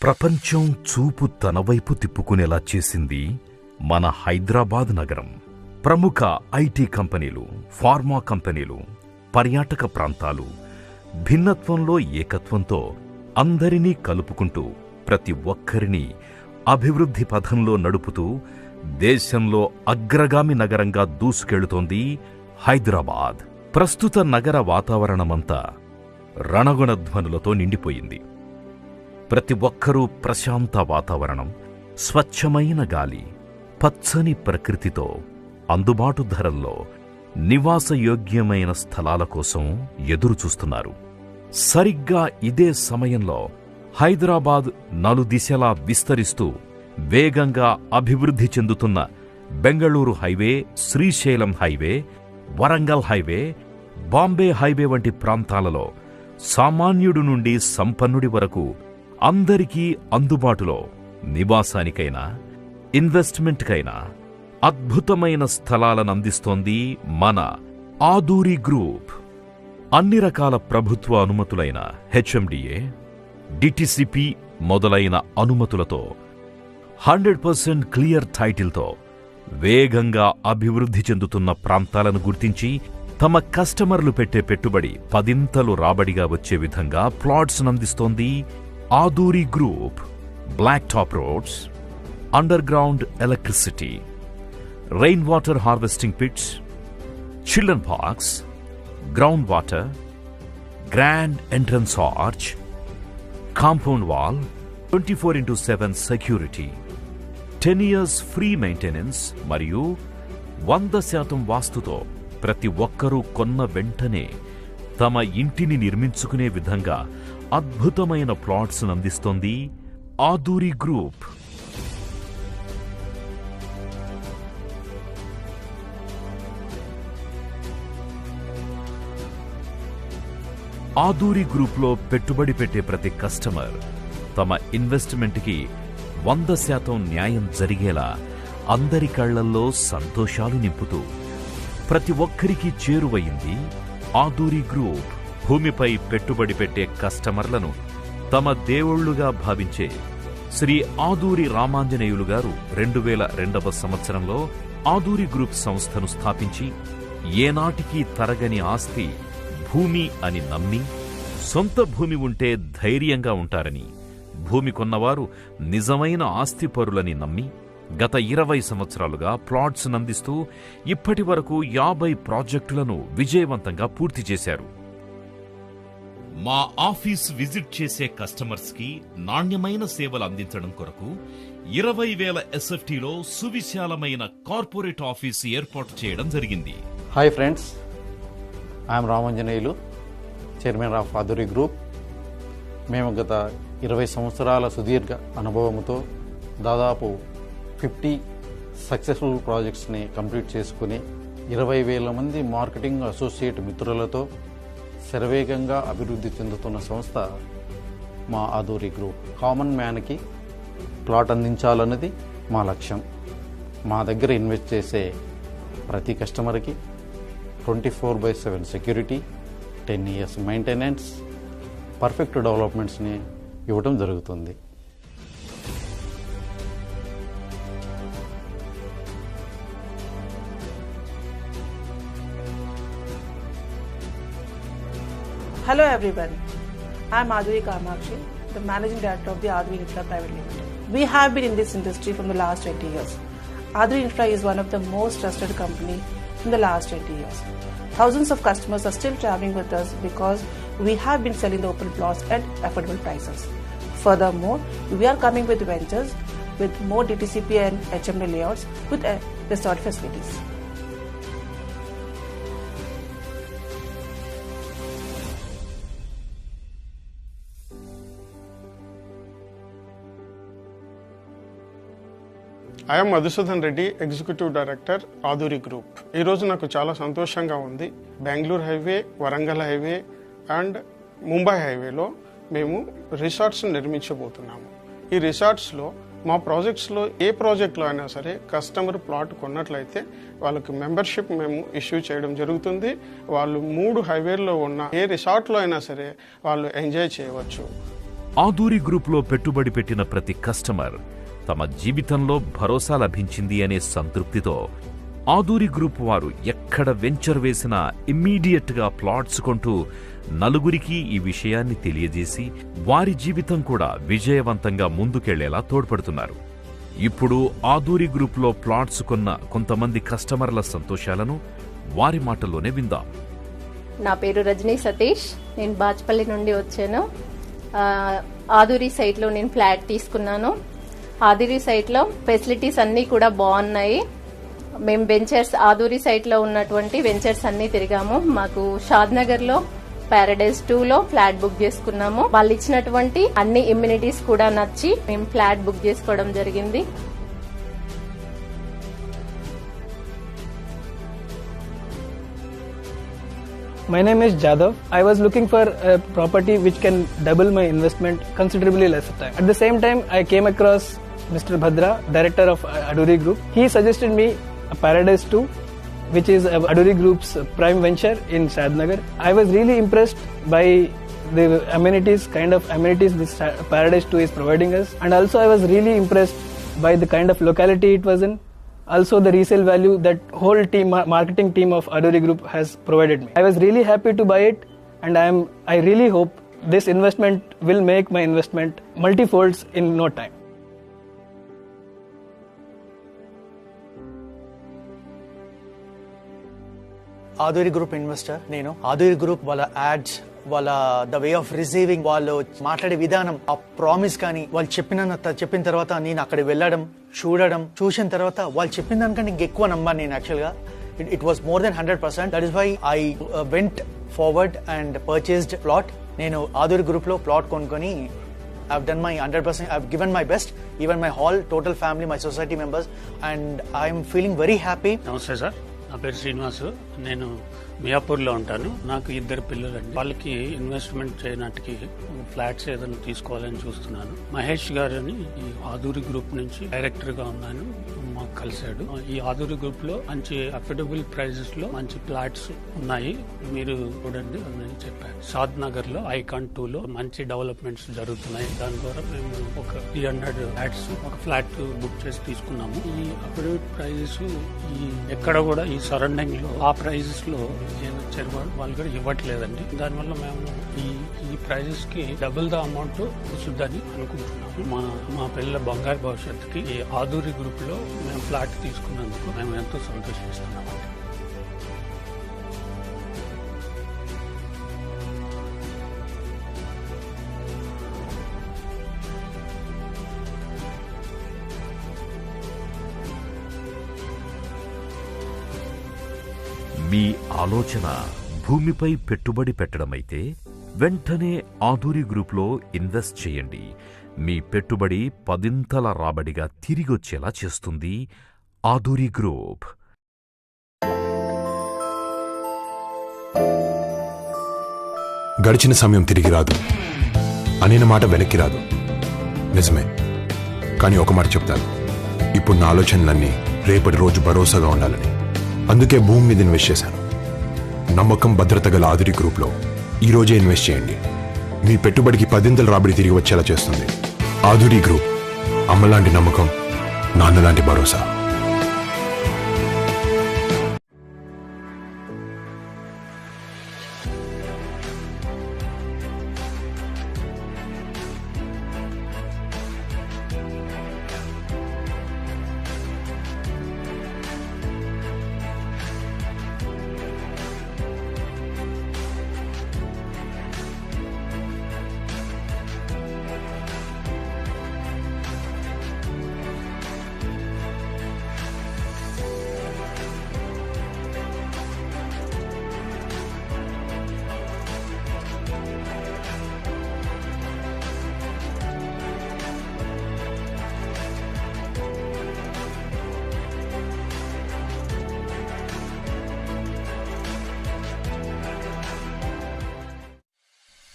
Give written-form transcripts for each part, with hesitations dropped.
ప్రపంచం చూపు తన వైపు తిప్పుకునేలా చేసింది మన హైదరాబాద్ నగరం. ప్రముఖ ఐటీ కంపెనీలు, ఫార్మా కంపెనీలు, పర్యాటక ప్రాంతాలు భిన్నత్వంలో ఏకత్వంతో అందరినీ కలుపుకుంటూ ప్రతి ఒక్కరిని అభివృద్ధి పథంలో నడుపుతూ దేశంలో అగ్రగామి నగరంగా దూసుకెళుతోంది హైదరాబాద్. ప్రస్తుత నగర వాతావరణమంతా రణగుణధ్వనులతో నిండిపోయింది. ప్రతి ఒక్కరూ ప్రశాంత వాతావరణం, స్వచ్ఛమైన గాలి, పచ్చని ప్రకృతితో అందుబాటు ధరల్లో నివాసయోగ్యమైన స్థలాల కోసం ఎదురుచూస్తున్నారు. సరిగ్గా ఇదే సమయంలో హైదరాబాద్ నలుదిశలా విస్తరిస్తూ వేగంగా అభివృద్ధి చెందుతున్న Bengaluru highway, Srisailam highway, Warangal highway, Bombay highway వంటి ప్రాంతాలలో సామాన్యుడు నుండి సంపన్నుడి వరకు అందరికీ అందుబాటులో నివాసానికైనా, ఇన్వెస్ట్మెంట్కైనా అద్భుతమైన స్థలాలను అందిస్తోంది మన ఆదూరి గ్రూప్. అన్ని రకాల ప్రభుత్వ అనుమతులైన హెచ్ఎండిఏ, డిటిసిపి మొదలైన అనుమతులతో 100% క్లియర్ టైటిల్తో వేగంగా అభివృద్ధి చెందుతున్న ప్రాంతాలను గుర్తించి తమ కస్టమర్లు పెట్టే పెట్టుబడి 10 రాబడిగా వచ్చే విధంగా ప్లాట్స్ అందిస్తోంది Aduri group. Black top roads, under ground electricity, rain water harvesting pits, children parks, ground water, grand entrance arch, compound wall, 24/7 security, 10 years free maintenance మరియు 100% వాస్తుతో ప్రతి ఒక్కరూ కొన్న వెంటనే తమ ఇంటిని నిర్మించుకునే విధంగా అద్భుతమైన ప్లాట్స్ అందిస్తోంది ఆదూరి గ్రూప్. ఆదూరి గ్రూప్లో పెట్టుబడి పెట్టే ప్రతి కస్టమర్ తమ ఇన్వెస్ట్మెంట్కి 100% న్యాయం జరిగేలా అందరి కళ్లల్లో సంతోషాలు నింపుతూ ప్రతి ఒక్కరికి చేరువయింది ఆదూరి గ్రూప్. భూమిపై పెట్టుబడి పెట్టే కస్టమర్లను తమ దేవుళ్లుగా భావించే శ్రీ ఆదూరి రామాంజనేయులు గారు 2002వ సంవత్సరంలో ఆదూరి గ్రూప్ సంస్థను స్థాపించి ఏనాటికి తరగని ఆస్తి భూమి అని నమ్మి, సొంత భూమి ఉంటే ధైర్యంగా ఉంటారని, భూమి కొన్నవారు నిజమైన ఆస్తిపరులని నమ్మి గత 20 సంవత్సరాలుగా ప్లాట్స్ అందిస్తూ ఇప్పటి వరకు 50 ప్రాజెక్టులను విజయవంతంగా పూర్తి చేశారు. మా ఆఫీస్ విజిట్ చేసే కస్టమర్స్ కి నాణ్యమైన సేవలు అందించడం కొరకు 20,000 ఎస్ఎఫ్టీలో సువిశాలమైన కార్పొరేట్ ఆఫీస్ ఏర్పాటు చేయడం జరిగింది. Hi friends, I'm Ramanjaneyulu, chairman of Aduri group. మేము గత 20 సంవత్సరాల సుదీర్ఘ అనుభవంతో దాదాపు 50 సక్సెస్ఫుల్ ప్రాజెక్ట్స్ని కంప్లీట్ చేసుకుని 20,000 మంది మార్కెటింగ్ అసోసియేట్ మిత్రులతో శరవేగంగా అభివృద్ధి చెందుతున్న సంస్థ మా ఆదూరి గ్రూప్. కామన్ మ్యాన్కి ప్లాట్ అందించాలన్నది మా లక్ష్యం. మా దగ్గర ఇన్వెస్ట్ చేసే ప్రతి కస్టమర్కి 24/7 సెక్యూరిటీ, 10 years మెయింటెనెన్స్, పర్ఫెక్ట్ డెవలప్మెంట్స్ని ఇవ్వడం జరుగుతుంది. Hello everyone, I am Aduri Kamakshi, the Managing Director of the Aduri Infra Private Limited. We have been in this industry from the last 20 years. Aduri Infra is one of the most trusted company in the last 20 years. Thousands of customers are still traveling with us because we have been selling the open plots at affordable prices. Furthermore, we are coming with ventures with more DTCP and HMD layouts with resort facilities. I'm Madhusudan Reddy, executive director Aduri group. ఈరోజు నాకు చాలా సంతోషంగా ఉంది. Bengaluru highway, Warangal highway and Mumbai హైవేలో మేము resorts నిర్మించబోతున్నాము. ఈ రిసార్ట్స్లో మా ప్రాజెక్ట్స్లో ఏ ప్రాజెక్ట్లో అయినా సరే కస్టమర్ ప్లాట్ కొన్నట్లయితే వాళ్ళకి మెంబర్షిప్ మేము ఇష్యూ చేయడం జరుగుతుంది. వాళ్ళు 3 హైవేల్లో ఉన్న ఏ రిసార్ట్లో అయినా సరే వాళ్ళు ఎంజాయ్ చేయవచ్చు. ఆదూరి గ్రూప్లో పెట్టుబడి పెట్టిన ప్రతి కస్టమర్ తమ జీవితంలో భరోసా లభించింది అనే సంతృప్తితో ఆదూరి గ్రూప్ వారు ఎక్కడ వెంచర్ వేసినా ఇమ్మీడియట్గా ప్లాట్స్ కొంటూ నలుగురికి ఈ విషయాన్ని తెలియజేసి వారి జీవితం కూడా విజయవంతంగా ముందుకెళ్లేలా తోడ్పడుతున్నారు. ఇప్పుడు ఆదూరి గ్రూప్లో ప్లాట్స్ కొన్న కొంతమంది కస్టమర్ల సంతోషాలను వారి మాటల్లోనే విందాం. నా పేరు రజనీ సతీష్. నేను బాచ్పల్లి నుండి వచ్చాను. ఆదూరి సైట్లో నేను ఫ్లాట్ తీసుకున్నాను. ఆదూరి సైట్లో ఫెసిలిటీస్ అన్నీ కూడా బాగున్నాయి. మేము వెంచర్స్ ఆదూరి సైట్లో ఉన్నటువంటి వెంచర్స్ అన్నీ తిరిగాము. మాకు షాద్నగర్లో పారడైజ్ 2లో ఫ్లాట్ బుక్ చేసుకున్నాము. వాళ్ళు ఇచ్చినటువంటి అన్ని ఇమ్యూనిటీస్ కూడా నచ్చి మేము ఫ్లాట్ బుక్ చేసుకోవడం జరిగింది. My name is Jadhav. I was looking for a property which can double my investment considerably less time. At the same time, I came across Mr. Bhadra, director of Aduri Group. He suggested me a Paradise 2, which is Aduri Group's prime venture in Shadnagar. I was really impressed by the kind of amenities this Paradise 2 is providing us. And also I was really impressed by the kind of locality it was in. Also the resale value that whole team, marketing team of Aduri Group has provided me. I was really happy to buy it, and I really hope this investment will make my investment multifolds in no time. Aduri group investor నేను. Aduri group వాళ్ళ ads, వాళ్ళ the way of receiving, వాళ్ళు మాట్లాడే విధానం, ఆ promise కానీ వాళ్ళు చెప్పిన తర్వాత నేను అక్కడికి వెళ్ళడం, చూసిన తర్వాత వాళ్ళు చెప్పిన దానికంటే ఇంకెక్కువ నమ్మాను నేను. యాక్చువల్గా it was more than 100%. That is why I went forward and purchased plot. నేను ఆదూరి గ్రూప్ లో ప్లాట్ కొనుక్కొని I've done my 100%. I've given my best, even my whole total family, my society members, and I'm feeling very happy. నమస్తే sir, నా పేరు శ్రీనివాసు. నేను మియాపూర్లో ఉంటాను. నాకు 2 పిల్లలండి. వాళ్ళకి ఇన్వెస్ట్మెంట్ చేయడానికి ఫ్లాట్స్ ఏదైనా తీసుకోవాలని చూస్తున్నాను. మహేష్ గారు అని ఈ ఆదూరి గ్రూప్ నుంచి డైరెక్టర్ గా ఉన్నాను, మాకు కలిశాడు. ఈ ఆదూరి గ్రూప్ లో మంచి అఫోర్డబుల్ ప్రైజెస్ లో మంచి ఫ్లాట్స్ ఉన్నాయి, మీరు చూడండి అని చెప్పారు. షాద్ నగర్ లో ఐకాన్ 2 లో మంచి డెవలప్మెంట్స్ జరుగుతున్నాయి. దాని ద్వారా మేము ఒక 300 ఫ్లాట్స్, ఒక ఫ్లాట్ బుక్ చేసి తీసుకున్నాము. ఈ అఫోర్డబుల్ ప్రైజెస్ ఈ ఎక్కడ కూడా ఈ సరౌండింగ్ లో ఆ ప్రైజెస్ లో వాళ్ళు కూడా ఇవ్వట్లేదండి. దానివల్ల మేము ఈ ప్రైజెస్ కి డబుల్ ద అమౌంట్ వస్తుందని అనుకుంటున్నాము. మా పిల్లల బంగారు భవిష్యత్తుకి ఈ ఆదూరి గ్రూప్ లో మేము ఫ్లాట్ తీసుకున్నందుకు మేము ఎంతో సంతోషిస్తున్నాము. మీ ఆలోచన భూమిపై పెట్టుబడి పెట్టడమైతే వెంటనే ఆదూరి గ్రూప్లో ఇన్వెస్ట్ చేయండి. మీ పెట్టుబడి 10ంతల రాబడిగా తిరిగొచ్చేలా చేస్తుంది ఆదూరి గ్రూప్. గడిచిన సమయం తిరిగి రాదు, అనిన మాట వెనక్కి రాదు. నిజమే, కానీ ఒక మాట చెప్తాను, ఇప్పుడు నా ఆలోచనలన్నీ రేపటి రోజు భరోసాగా ఉండాలని. అందుకే భూమి మీద ఇన్వెస్ట్ చేశాను. నమ్మకం, భద్రత గల ఆదూరి గ్రూప్లో ఈ రోజే ఇన్వెస్ట్ చేయండి. మీ పెట్టుబడికి 10ంతల రాబడి తిరిగి వచ్చేలా చేస్తుంది ఆదూరి గ్రూప్. అమ్మలాంటి నమ్మకం, నాన్నలాంటి భరోసా.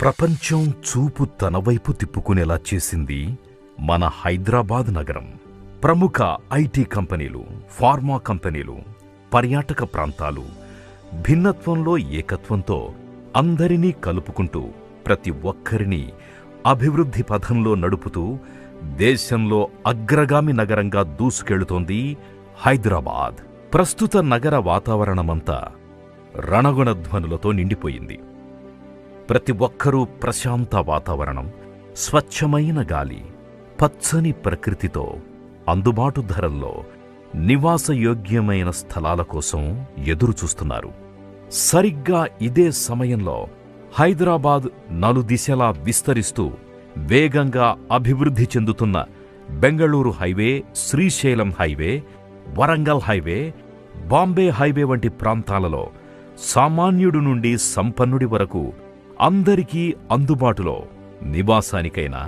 ప్రపంచం చూపు తన వైపు తిప్పుకునేలా చేసింది మన హైదరాబాద్ నగరం. ప్రముఖ ఐటీ కంపెనీలు, ఫార్మా కంపెనీలు, పర్యాటక ప్రాంతాలు భిన్నత్వంలో ఏకత్వంతో అందరినీ కలుపుకుంటూ ప్రతి ఒక్కరిని అభివృద్ధి పథంలో నడుపుతూ దేశంలో అగ్రగామి నగరంగా దూసుకెళుతోంది హైదరాబాద్. ప్రస్తుత నగర వాతావరణమంతా రణగుణధ్వనులతో నిండిపోయింది. ప్రతి ఒక్కరూ ప్రశాంత వాతావరణం, స్వచ్ఛమైన గాలి, పచ్చని ప్రకృతితో అందుబాటు ధరల్లో నివాసయోగ్యమైన స్థలాల కోసం ఎదురుచూస్తున్నారు. సరిగ్గా ఇదే సమయంలో హైదరాబాద్ నలుదిశలా విస్తరిస్తూ వేగంగా అభివృద్ధి చెందుతున్న Bengaluru highway, Srisailam highway, Warangal highway, Bombay highway వంటి ప్రాంతాలలో సామాన్యుడు నుండి సంపన్నుడి వరకు అందరికీ అందుబాటులో నివాసానికైనా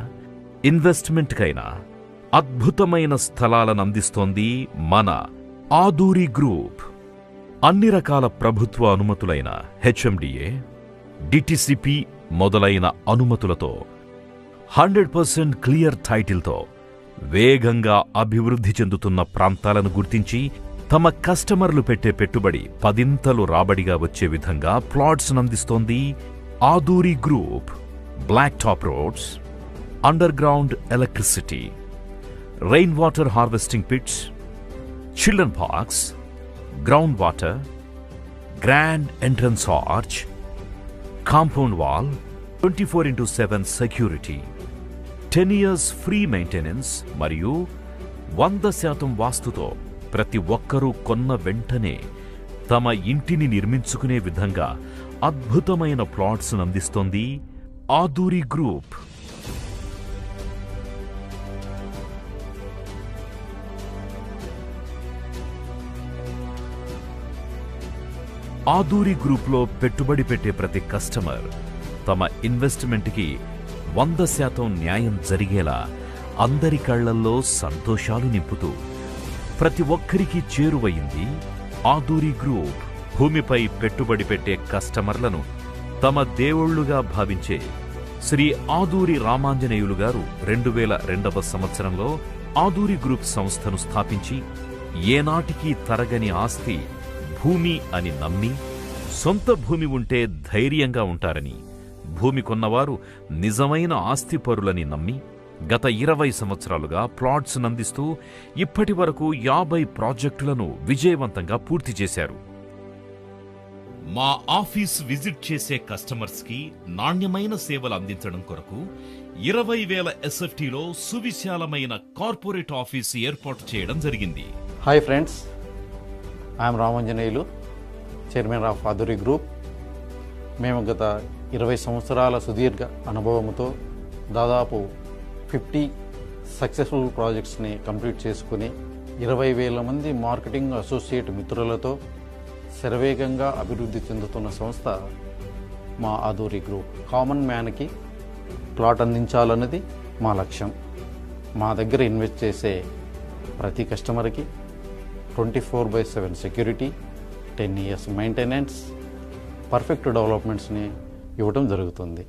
ఇన్వెస్ట్మెంట్కైనా అద్భుతమైన స్థలాలను అందిస్తోంది మన ఆదూరి గ్రూప్. అన్ని రకాల ప్రభుత్వ అనుమతులైన హెచ్ఎండిఏ, డిటిసిపి మొదలైన అనుమతులతో 100% క్లియర్ టైటిల్తో వేగంగా అభివృద్ధి చెందుతున్న ప్రాంతాలను గుర్తించి తమ కస్టమర్లు పెట్టే పెట్టుబడి 10 రాబడిగా వచ్చే విధంగా ప్లాట్స్ అందిస్తోంది Aduri group. Black top roads, under ground electricity, rain water harvesting pits, children parks, ground water, grand entrance arch, compound wall, 24/7 security, 10 years free maintenance మరియు 100% వాస్తుతో ప్రతి ఒక్కరూ కొన్న వెంటనే తమ ఇంటిని నిర్మించుకునే విధంగా అద్భుతమైన ప్లాట్స్ అందిస్తోంది ఆదూరి గ్రూప్. ఆదూరి గ్రూప్లో పెట్టుబడి పెట్టే ప్రతి కస్టమర్ తమ ఇన్వెస్ట్మెంట్కి 100% న్యాయం జరిగేలా అందరి కళ్లల్లో సంతోషాలు నింపుతూ ప్రతి ఒక్కరికి చేరువయింది ఆదూరి గ్రూప్. భూమిపై పెట్టుబడి పెట్టే కస్టమర్లను తమ దేవుళ్లుగా భావించే శ్రీ ఆదూరి రామాంజనేయులు గారు 2002వ సంవత్సరంలో ఆదూరి గ్రూప్ సంస్థను స్థాపించి ఏనాటికి తరగని ఆస్తి భూమి అని నమ్మి, సొంత భూమి ఉంటే ధైర్యంగా ఉంటారని, భూమి కొన్నవారు నిజమైన ఆస్తిపరులని నమ్మి గత 20 సంవత్సరాలుగా ప్లాట్స్ అందిస్తూ ఇప్పటి వరకు 50 ప్రాజెక్టులను విజయవంతంగా పూర్తి చేశారు. మా ఆఫీస్ విజిట్ చేసే కస్టమర్స్కి నాణ్యమైన సేవలు అందించడం కొరకు 20,000 ఎస్ఎఫ్టీలో సువిశాలమైన కార్పొరేట్ ఆఫీస్ ఏర్పాటు చేయడం జరిగింది. Hi friends, I'm Ramanjaneyulu, chairman of Aduri group. మేము గత 20 సంవత్సరాల సుదీర్ఘ అనుభవంతో దాదాపు 50 సక్సెస్ఫుల్ ప్రాజెక్ట్స్ని కంప్లీట్ చేసుకుని 20,000 మంది మార్కెటింగ్ అసోసియేట్ మిత్రులతో శరవేగంగా అభివృద్ధి చెందుతున్న సంస్థ మా ఆదూరి గ్రూప్. కామన్ మ్యాన్కి ప్లాట్ అందించాలన్నది మా లక్ష్యం. మా దగ్గర ఇన్వెస్ట్ చేసే ప్రతి కస్టమర్కి 24/7 సెక్యూరిటీ, 10 years మెయింటెనెన్స్, పర్ఫెక్ట్ డెవలప్మెంట్స్ని ఇవ్వడం జరుగుతుంది.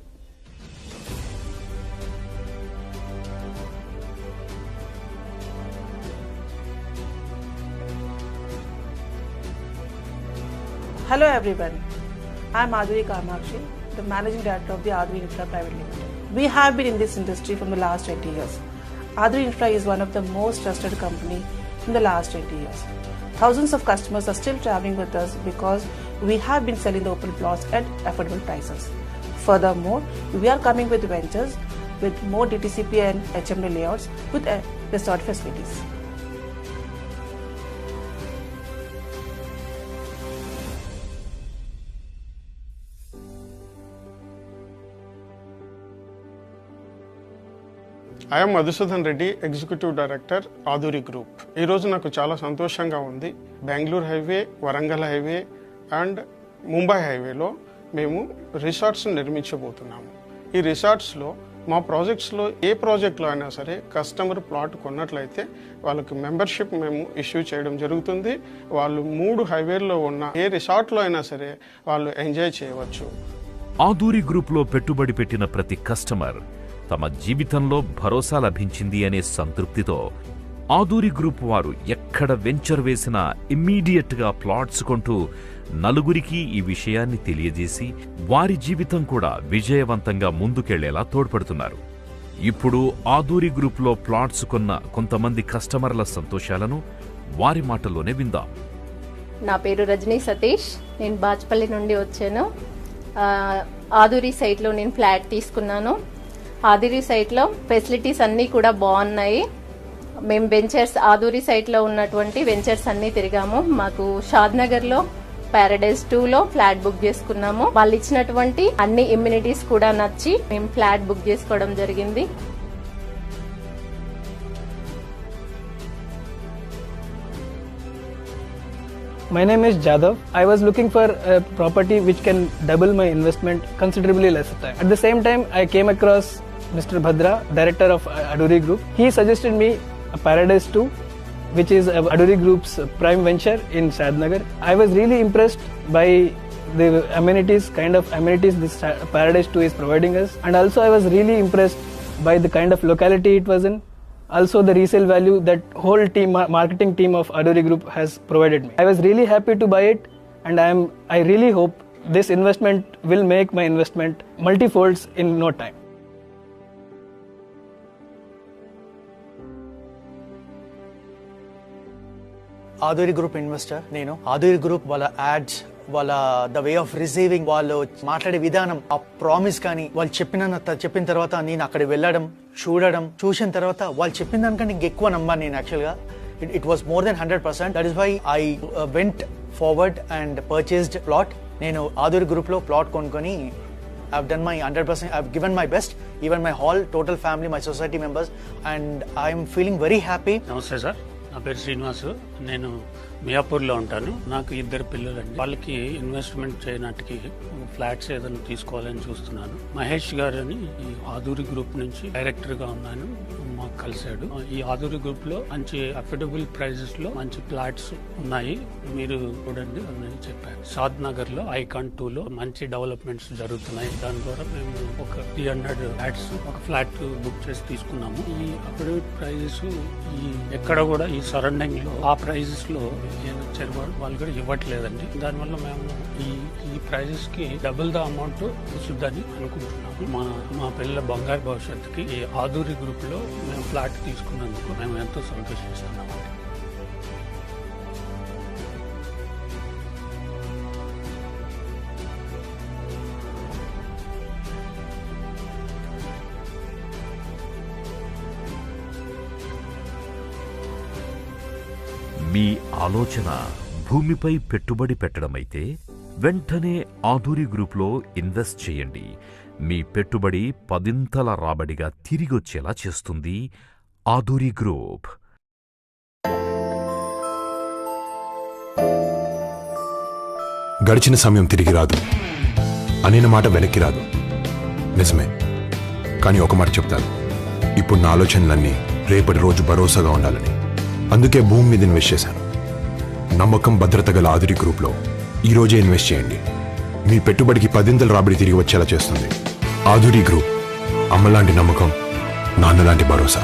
Hello everyone, I am Aduri Kamakshi, the Managing Director of the Aduri Infra Private Limited. We have been in this industry from the last 20 years. Aduri Infra is one of the most trusted company in the last 20 years. Thousands of customers are still traveling with us because we have been selling the open plots at affordable prices. Furthermore, we are coming with ventures with more DTCP and HMD layouts with resort facilities. I'm Madhusudan Reddy, executive director Aduri group. ఈరోజు నాకు చాలా సంతోషంగా ఉంది. Bengaluru highway, Warangal highway and Mumbai హైవేలో మేము resorts నిర్మించబోతున్నాము. ఈ రిసార్ట్స్లో మా ప్రాజెక్ట్స్లో ఏ ప్రాజెక్ట్లో అయినా సరే కస్టమర్ ప్లాట్ కొన్నట్లయితే వాళ్ళకి మెంబర్షిప్ మేము ఇష్యూ చేయడం జరుగుతుంది. వాళ్ళు 3 హైవేల్లో ఉన్న ఏ రిసార్ట్లో అయినా సరే వాళ్ళు ఎంజాయ్ చేయవచ్చు. ఆదూరి గ్రూప్లో పెట్టుబడి పెట్టిన ప్రతి కస్టమర్ తమ జీవితంలో భరోసా లభించింది అనే సంతృప్తితో ఆదూరి గ్రూప్ వారు ఎక్కడ వెంచర్ వేసినా ఇమ్మీడియట్గా ప్లాట్స్ కొంటూ నలుగురికి ఈ విషయాన్ని తెలియజేసి వారి జీవితం కూడా విజయవంతంగా ముందుకెళ్లేలా తోడ్పడుతున్నారు. ఇప్పుడు ఆదూరి గ్రూప్లో ప్లాట్స్ కొన్న కొంతమంది కస్టమర్ల సంతోషాలను వారి మాటల్లోనే విందాం. నా పేరు రజనీ సతీష్, నేను బాచ్పల్లి నుండి వచ్చాను. ఆదూరి సైట్లో నేను ఫ్లాట్ తీసుకున్నాను. ఆదూరి సైట్లో ఫెసిలిటీస్ అన్నీ కూడా బాగున్నాయి. మేము వెంచర్స్ ఆదూరి సైట్లో ఉన్నటువంటి వెంచర్స్ అన్నీ తిరిగాము. మాకు షాద్నగర్లో పారడైజ్ 2లో ఫ్లాట్ బుక్ చేసుకున్నాము. వాళ్ళు ఇచ్చినటువంటి అన్ని ఇమ్యూనిటీస్ కూడా నచ్చి మేము ఫ్లాట్ బుక్ చేసుకోవడం జరిగింది. My name is Jadav. I was looking for a property which can double my investment considerably less time. At the same time, I came across Mr. Bhadra, director of Aduri Group. He suggested me a Paradise 2, which is Aduri Group's prime venture in Shadnagar. I was really impressed by the amenities, kind of amenities this Paradise 2 is providing us. And also I was really impressed by the kind of locality it was in. Also the resale value that whole team, marketing team of Aduri Group has provided me. I was really happy to buy it, and I really hope this investment will make my investment multifolds in no time. Aduri group investor నేను. Aduri group వాళ్ళ ads, వాళ్ళ the way of receiving, వాళ్ళు మాట్లాడే విధానం, ఆ promise కానీ వాళ్ళు చెప్పిన తర్వాత నేను అక్కడ వెళ్ళడం, చూసిన తర్వాత వాళ్ళు చెప్పిన దానికంటే ఇంకెక్కువ నమ్మాను నేను. యాక్చువల్గా it was more than 100%. That is why I went forward and purchased plot. నేను ఆదూరి గ్రూప్లో ప్లాట్ కొనుక్కొని I've done my 100%, I've given my best, even my whole total family, my society members, and I'm feeling very happy. నమస్తే sir, నా పేరు శ్రీనివాసు, నేను మియాపూర్లో ఉంటాను. నాకు 2 పిల్లలండి. వాళ్ళకి ఇన్వెస్ట్మెంట్ చేయడానికి ఫ్లాట్స్ ఏదైనా తీసుకోవాలని చూస్తున్నాను. మహేష్ గారు అని ఈ ఆదూరి గ్రూప్ నుంచి డైరెక్టర్గా ఉన్నాను, మాకు కలిశాడు. ఈ ఆదూరి గ్రూప్ లో మంచి అఫోర్డబుల్ ప్రైజెస్ లో మంచి ఫ్లాట్స్ ఉన్నాయి, మీరు చూడండి అని చెప్పారు. షాద్ నగర్ లో ఐకాన్ 2 లో మంచి డెవలప్మెంట్స్ జరుగుతున్నాయి. దాని ద్వారా మేము ఒక 300 ఫ్లాట్స్, ఒక ఫ్లాట్ బుక్ చేసి తీసుకున్నాము. ఈ అఫోర్డబుల్ ప్రైజెస్ ఎక్కడ కూడా ఈ సరౌండింగ్ లో ఆ ప్రైజెస్ లో వాళ్ళు కూడా ఇవ్వట్లేదండి. దానివల్ల మేము ఈ ప్రైజెస్ కి డబుల్ ద అమౌంట్ వస్తుందని అనుకుంటున్నాము. మా పిల్లల బంగారు భవిష్యత్తుకి ఈ ఆదూరి గ్రూప్ లో మేము ఫ్లాట్ తీసుకున్నందుకు మేము ఎంతో సంతోషిస్తున్నాము. మీ ఆలోచన భూమిపై పెట్టుబడి పెట్టడమైతే వెంటనే ఆదూరి గ్రూప్లో ఇన్వెస్ట్ చేయండి. మీ పెట్టుబడి 10ంతల రాబడిగా తిరిగొచ్చేలా చేస్తుంది ఆదూరి గ్రూప్. గడిచిన సమయం తిరిగి రాదు, అనిన మాట వెనక్కి రాదు. నిజమే, కానీ ఒక మాట చెప్తాను, ఇప్పుడు నా ఆలోచనలన్నీ రేపటి రోజు భరోసాగా ఉండాలని. అందుకే భూమి మీద ఇన్వెస్ట్ చేశాను. నమ్మకం, భద్రత గల ఆదూరి గ్రూప్లో ఈరోజే ఇన్వెస్ట్ చేయండి. మీ పెట్టుబడికి 10ంతల రాబడి తిరిగి వచ్చేలా చేస్తుంది ఆదూరి గ్రూప్. అమ్మలాంటి నమ్మకం, నాన్నలాంటి భరోసా.